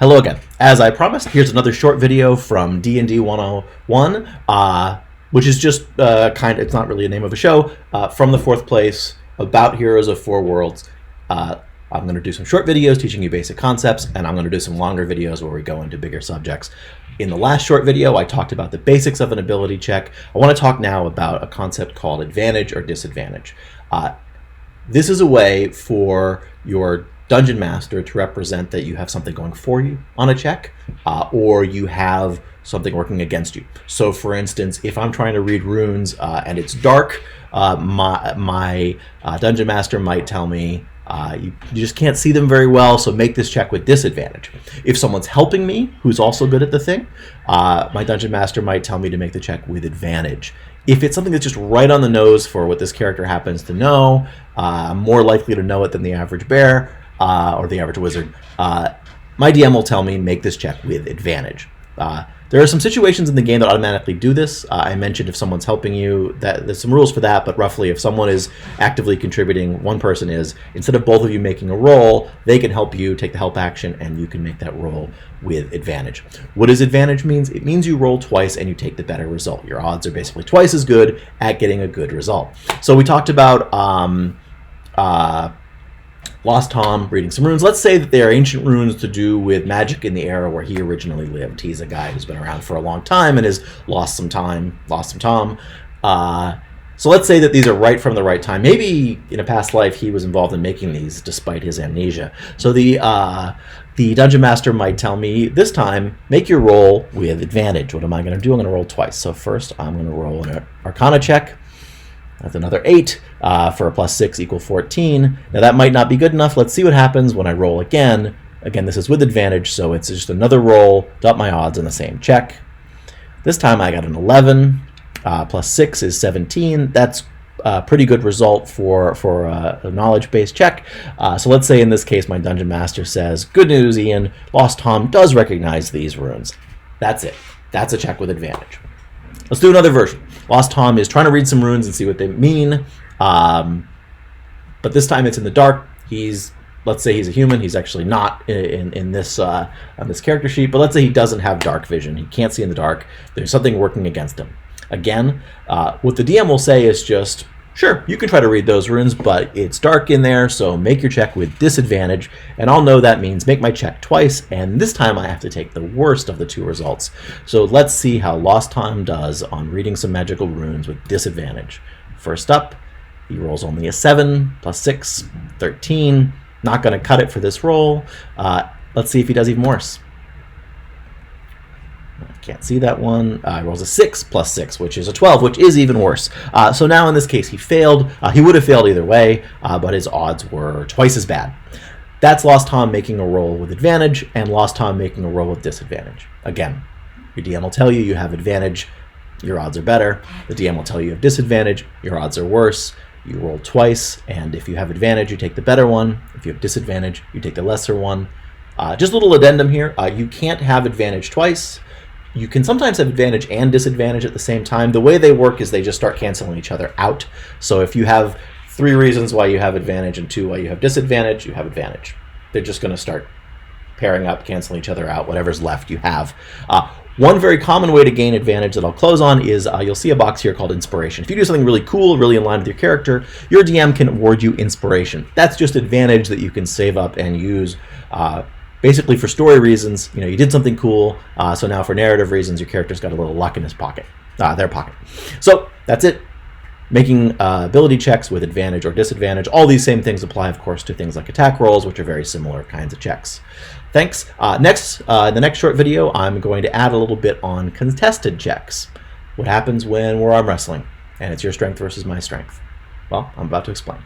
Hello again. As I promised, here's another short video from D&D 101, which is just it's not really a name of a show, from the fourth place, about Heroes of Four Worlds. I'm going to do some short videos teaching you basic concepts, and I'm going to do some longer videos where we go into bigger subjects. In the last short video, I talked about the basics of an ability check. I want to talk now about a concept called advantage or disadvantage. This is a way for your Dungeon Master to represent that you have something going for you on a check, or you have something working against you. So for instance, if I'm trying to read runes and it's dark, my Dungeon Master might tell me, you just can't see them very well, so make this check with disadvantage. If someone's helping me, who's also good at the thing, my Dungeon Master might tell me to make the check with advantage. If it's something that's just right on the nose for what this character happens to know, I'm more likely to know it than the average bear, or the average wizard, my DM will tell me make this check with advantage. There are some situations in the game that automatically do this. I mentioned if someone's helping you, that there's some rules for that, but roughly if someone is actively contributing, one person is, instead of both of you making a roll, they can help you take the help action and you can make that roll with advantage. What does advantage means? It means you roll twice and you take the better result. Your odds are basically twice as good at getting a good result. So we talked about Lost Tom reading some runes. Let's say that they are ancient runes to do with magic in the era where he originally lived. He's a guy who's been around for a long time and has lost some Tom. So let's say that these are right from the right time. Maybe in a past life he was involved in making these despite his amnesia. So the Dungeon Master might tell me, this time, make your roll with advantage. What am I going to do? I'm going to roll twice. So first I'm going to roll an Arcana check. That's another 8 for a plus 6 equal 14. Now that might not be good enough. Let's see what happens when I roll again. Again, this is with advantage, so it's just another roll to up my odds on the same check. This time I got an 11. Plus 6 is 17. That's a pretty good result for a knowledge-based check. So let's say in this case my Dungeon Master says, good news, Ian, Lost Tom does recognize these runes. That's it. That's a check with advantage. Let's do another version. Lost Tom is trying to read some runes and see what they mean, but this time it's in the dark. Let's say he's a human. He's actually not in this on this character sheet, but let's say he doesn't have dark vision. He can't see in the dark. There's something working against him. Again, what the DM will say is just, sure, you can try to read those runes, but it's dark in there, so make your check with disadvantage, and I'll know that means make my check twice, and this time I have to take the worst of the two results. So let's see how Lost Tom does on reading some magical runes with disadvantage. First up, he rolls only a 7, plus 6, 13. Not going to cut it for this roll. Let's see if he does even worse. Can't see that one. He rolls a 6 plus 6, which is a 12, which is even worse. So now in this case, he failed. He would have failed either way, but his odds were twice as bad. That's Lost Tom making a roll with advantage, and Lost Tom making a roll with disadvantage. Again, your DM will tell you you have advantage, your odds are better. The DM will tell you you have disadvantage, your odds are worse. You roll twice, and if you have advantage, you take the better one. If you have disadvantage, you take the lesser one. Just a little addendum here. You can't have advantage twice. You can sometimes have advantage and disadvantage at the same time. The way they work is they just start canceling each other out. So if you have 3 reasons why you have advantage and 2 why you have disadvantage, you have advantage. They're just going to start pairing up, canceling each other out, whatever's left you have. One very common way to gain advantage that I'll close on is you'll see a box here called Inspiration. If you do something really cool, really in line with your character, your DM can award you Inspiration. That's just advantage that you can save up and use basically for story reasons. You know, you did something cool, so now for narrative reasons, your character's got a little luck in his pocket, their pocket. So that's it. Making ability checks with advantage or disadvantage. All these same things apply, of course, to things like attack rolls, which are very similar kinds of checks. Thanks. Next, in the next short video, I'm going to add a little bit on contested checks. What happens when we're arm wrestling, and it's your strength versus my strength? Well, I'm about to explain.